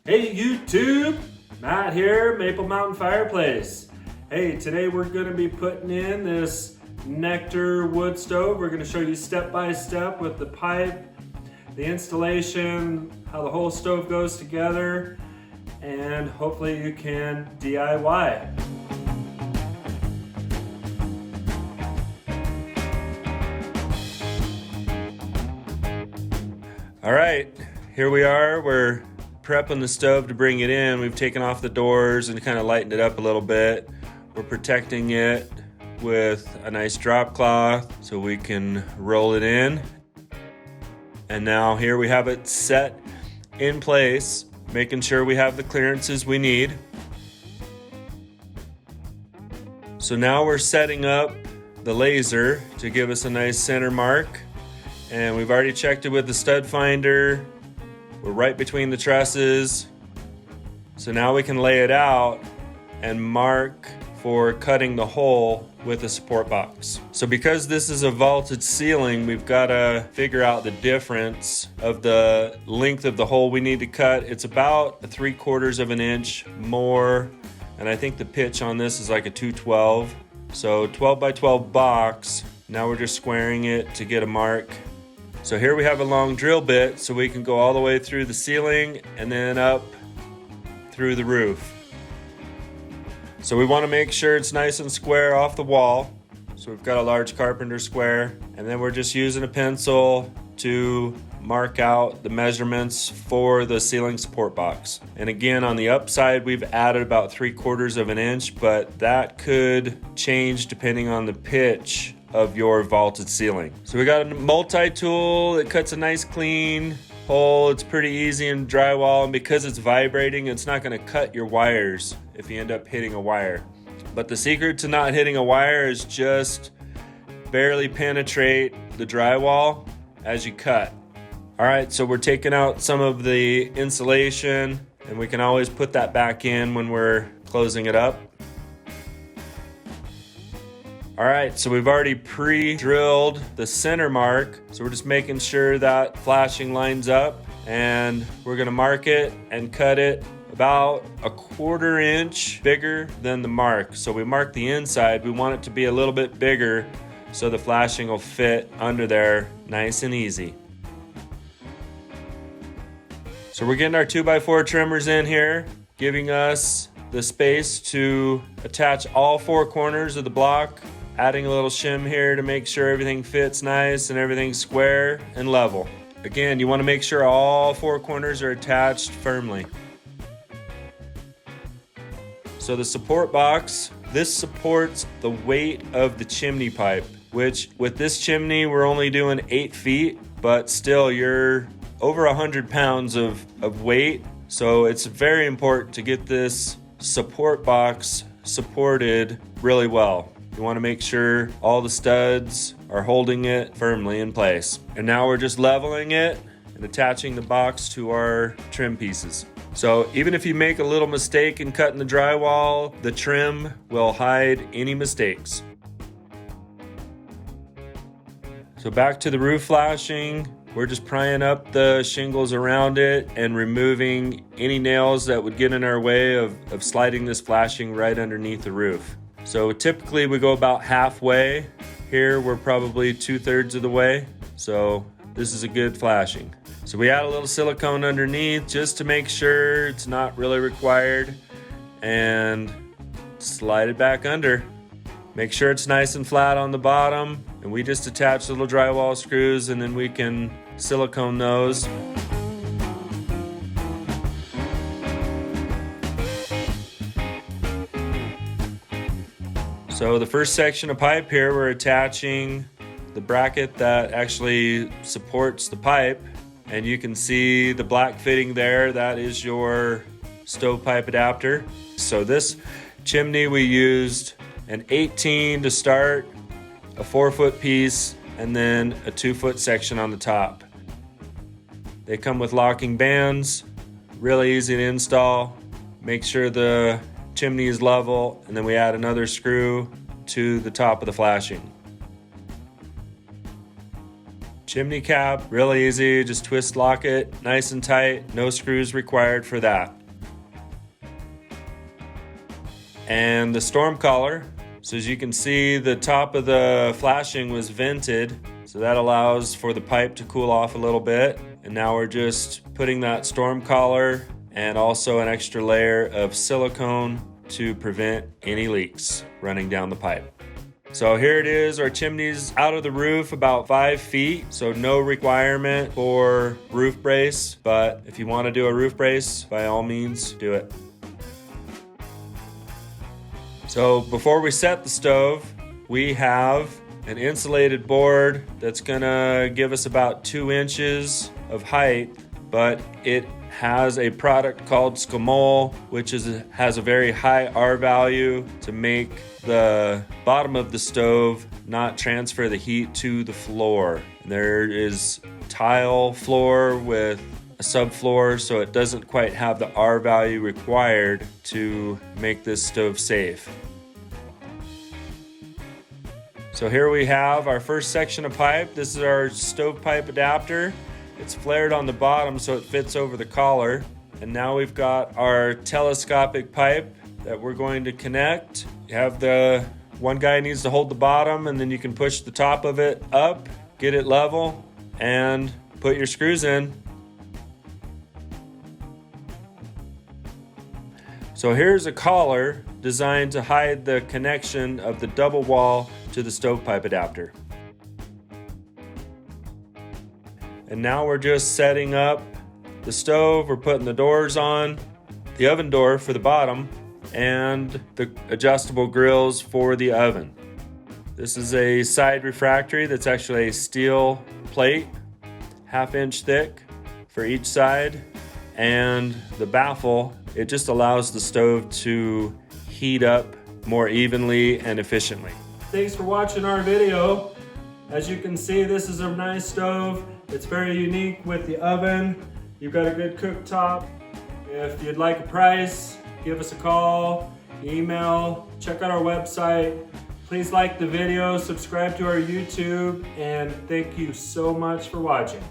Hey YouTube, Matt here, Maple Mountain Fireplace. Hey, today we're going to be putting in this Nectre wood stove. We're going to show you step by step with the pipe, the installation, how the whole stove goes together, and hopefully you can DIY. All right, here we are. We're prepping the stove to bring it in. We've taken off the doors and kind of lightened it up a little bit. We're protecting it with a nice drop cloth so we can roll it in. And now here we have it set in place, making sure we have the clearances we need. So now we're setting up the laser to give us a nice center mark. And we've already checked it with the stud finder. We're right between the trusses. So now we can lay it out and mark for cutting the hole with a support box. So because this is a vaulted ceiling, we've got to figure out the difference of the length of the hole we need to cut. It's about 3/4 of an inch more. And I think the pitch on this is like a 212. So 12 by 12 box. Now we're just squaring it to get a mark. So here we have a long drill bit so we can go all the way through the ceiling and then up through the roof. So we want to make sure it's nice and square off the wall. So we've got a large carpenter square, and then we're just using a pencil to mark out the measurements for the ceiling support box. And again, on the upside, we've added about 3/4 of an inch, but that could change depending on the pitch of your vaulted ceiling. So we got a multi-tool that cuts a nice clean hole. It's pretty easy in drywall, and because it's vibrating, it's not going to cut your wires if you end up hitting a wire. But the secret to not hitting a wire is just barely penetrate the drywall as you cut. All right, so we're taking out some of the insulation, and we can always put that back in when we're closing it up. All right, so we've already pre-drilled the center mark. So we're just making sure that flashing lines up, and we're gonna mark it and cut it about 1/4 inch bigger than the mark. So we mark the inside, we want it to be a little bit bigger so the flashing will fit under there nice and easy. So we're getting our 2x4 trimmers in here, giving us the space to attach all 4 corners of the block. Adding a little shim here to make sure everything fits nice and everything's square and level. Again, you want to make sure all 4 corners are attached firmly. So the support box, this supports the weight of the chimney pipe, which with this chimney, we're only doing 8 feet, but still you're over 100 pounds of weight. So it's very important to get this support box supported really well. You want to make sure all the studs are holding it firmly in place. And now we're just leveling it and attaching the box to our trim pieces. So even if you make a little mistake in cutting the drywall, the trim will hide any mistakes. So back to the roof flashing. We're just prying up the shingles around it and removing any nails that would get in our way of sliding this flashing right underneath the roof. So typically we go about halfway. Here we're probably 2/3 of the way. So this is a good flashing. So we add a little silicone underneath just to make sure it's not really required, and slide it back under. Make sure it's nice and flat on the bottom, and we just attach little drywall screws, and then we can silicone those. So the first section of pipe here, we're attaching the bracket that actually supports the pipe. And you can see the black fitting there, that is your stovepipe adapter. So this chimney, we used an 18 to start, a 4-foot piece, and then a 2-foot section on the top. They come with locking bands, really easy to install. Make sure the chimney is level, and then we add another screw to the top of the flashing. Chimney cap, really easy, just twist lock it nice and tight, no screws required for that. And the storm collar, so as you can see, the top of the flashing was vented, so that allows for the pipe to cool off a little bit. And now we're just putting that storm collar and also an extra layer of silicone to prevent any leaks running down the pipe. So here it is, our chimney's out of the roof about 5 feet, so no requirement for roof brace, but if you want to do a roof brace, by all means, do it. So before we set the stove, we have an insulated board that's gonna give us about 2 inches of height, but it has a product called Scamol, which has a very high R value to make the bottom of the stove not transfer the heat to the floor. There is tile floor with a subfloor, so it doesn't quite have the R value required to make this stove safe. So here we have our first section of pipe. This is our stovepipe adapter. It's flared on the bottom so it fits over the collar. And now we've got our telescopic pipe that we're going to connect. You have the one guy needs to hold the bottom, and then you can push the top of it up, get it level, and put your screws in. So here's a collar designed to hide the connection of the double wall to the stovepipe adapter. And now we're just setting up the stove. We're putting the doors on, the oven door for the bottom, and the adjustable grills for the oven. This is a side refractory that's actually a steel plate, 1/2 inch thick for each side. And the baffle, it just allows the stove to heat up more evenly and efficiently. Thanks for watching our video. As you can see, this is a nice stove. It's very unique with the oven. You've got a good cooktop. If you'd like a price, give us a call, email, check out our website. Please like the video, subscribe to our YouTube, and thank you so much for watching.